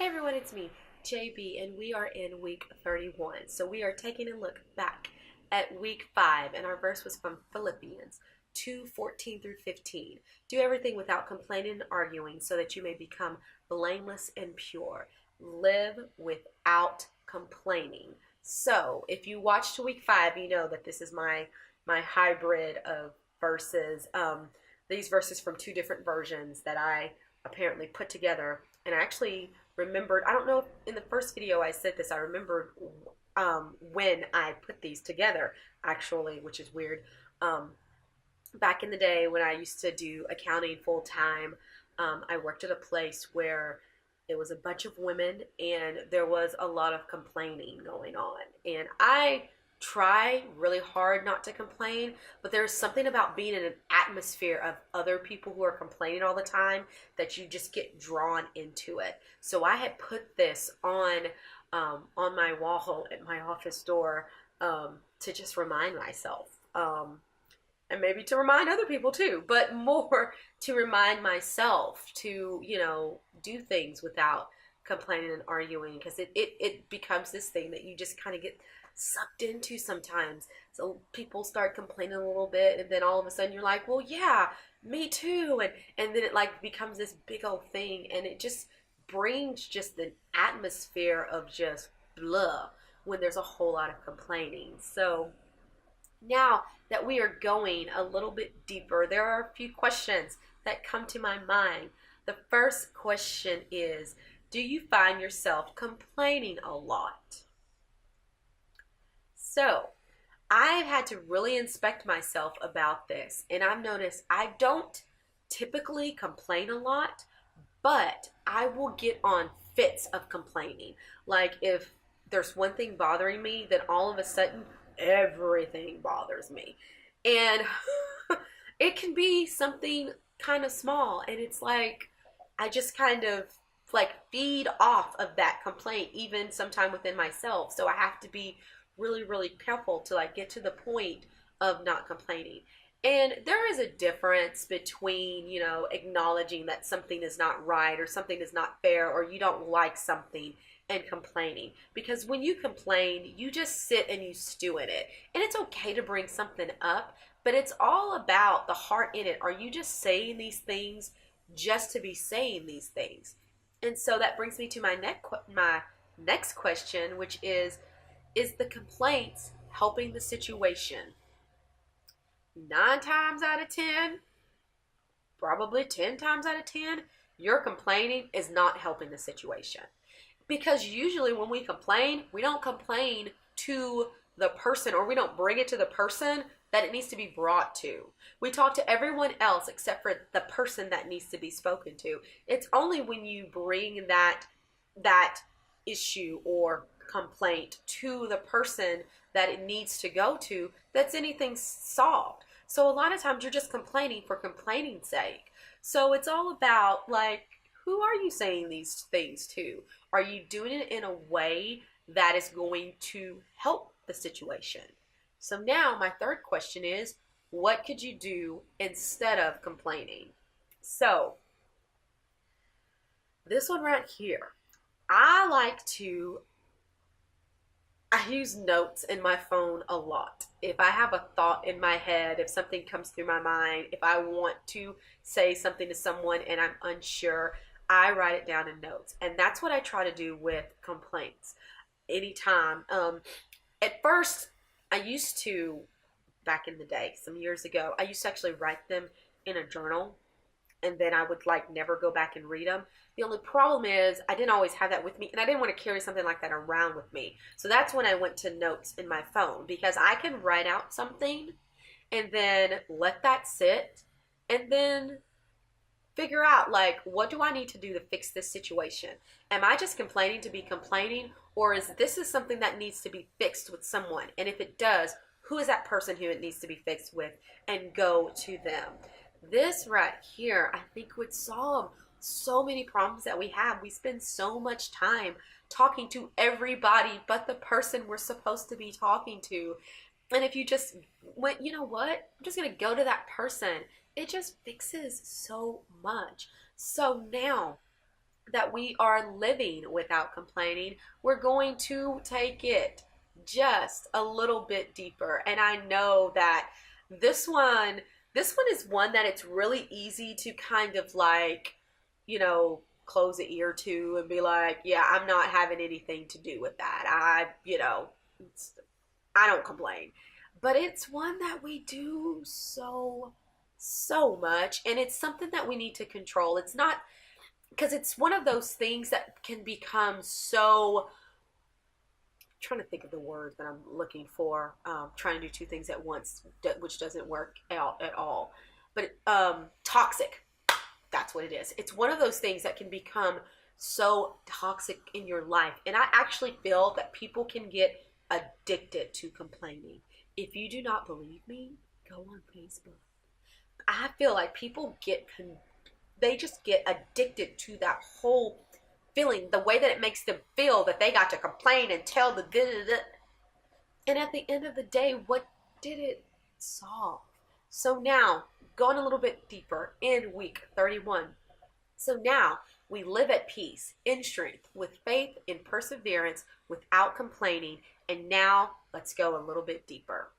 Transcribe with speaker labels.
Speaker 1: Hey everyone, it's me, JB, and we are in week 31. So we are taking a look back at week 5, and our verse was from Philippians 2:14 through 15. Do everything without complaining and arguing, so that you may become blameless and pure. Live without complaining. So if you watched week 5, you know that this is my hybrid of verses. These verses from two different versions that I apparently put together, and I actually remembered, I don't know if in the first video I said this, I remembered when I put these together, actually, which is weird. Back in the day when I used to do accounting full time, I worked at a place where it was a bunch of women and there was a lot of complaining going on. And I try really hard not to complain, but there's something about being in an atmosphere of other people who are complaining all the time that you just get drawn into it. So I had put this on my wall at my office door, to just remind myself, and maybe to remind other people too, but more to remind myself to, do things without complaining and arguing, because it becomes this thing that you just kind of get sucked into sometimes. So people start complaining a little bit, and then all of a sudden you're like, well, yeah, me too. And then it like becomes this big old thing, and it just brings just an atmosphere of just blah when there's a whole lot of complaining. So now that we are going a little bit deeper, there are a few questions that come to my mind. The first question is, do you find yourself complaining a lot? So I've had to really inspect myself about this, and I've noticed I don't typically complain a lot, but I will get on fits of complaining. Like if there's one thing bothering me, then all of a sudden everything bothers me. And it can be something kind of small, and it's like I just kind of like feed off of that complaint, even sometime within myself. So I have to be really, really careful to like get to the point of not complaining. And there is a difference between, acknowledging that something is not right or something is not fair or you don't like something and complaining. Because when you complain, you just sit and you stew in it. And it's okay to bring something up, but it's all about the heart in it. Are you just saying these things just to be saying these things? And so that brings me to my next question, which is the complaints helping the situation? 9 times out of 10, probably 10 times out of 10, your complaining is not helping the situation. Because usually when we complain, we don't complain to the person, or we don't bring it to the person that it needs to be brought to. We talk to everyone else except for the person that needs to be spoken to. It's only when you bring that issue or complaint to the person that it needs to go to that's anything solved. So a lot of times you're just complaining for complaining's sake. So it's all about like, who are you saying these things to? Are you doing it in a way that is going to help the situation? So now my third question is, what could you do instead of complaining? So this one right here, I use notes in my phone a lot. If I have a thought in my head, if something comes through my mind, if I want to say something to someone and I'm unsure, I write it down in notes. And that's what I try to do with complaints anytime. At first, I used to, back in the day, some years ago, I used to actually write them in a journal, and then I would like never go back and read them. The only problem is I didn't always have that with me, and I didn't want to carry something like that around with me. So that's when I went to notes in my phone, because I can write out something and then let that sit and then figure out like, what do I need to do to fix this situation? Am I just complaining to be complaining, or is this something that needs to be fixed with someone? And if it does, who is that person who it needs to be fixed with, and go to them? This right here, I think, would solve so many problems that we have. We spend so much time talking to everybody but the person we're supposed to be talking to. And if you just went, you know what, I'm just going to go to that person, it just fixes so much. So now that we are living without complaining, we're going to take it just a little bit deeper. And I know that this one this one is one that it's really easy to kind of like, close an ear to and be like, yeah, I'm not having anything to do with that. I don't complain. But it's one that we do so much, and it's something that we need to control. It's not because it's one of those things that can become so, I'm trying to think of the word that I'm looking for, trying to do two things at once, which doesn't work out at all. But toxic, that's what it is. It's one of those things that can become so toxic in your life. And I actually feel that people can get addicted to complaining. If you do not believe me, go on Facebook. I feel like people they just get addicted to that whole feeling, the way that it makes them feel that they got to complain and tell the da. And at the end of the day, what did it solve? So now, going a little bit deeper in week 31. So now we live at peace, in strength, with faith, in perseverance, without complaining. And now let's go a little bit deeper.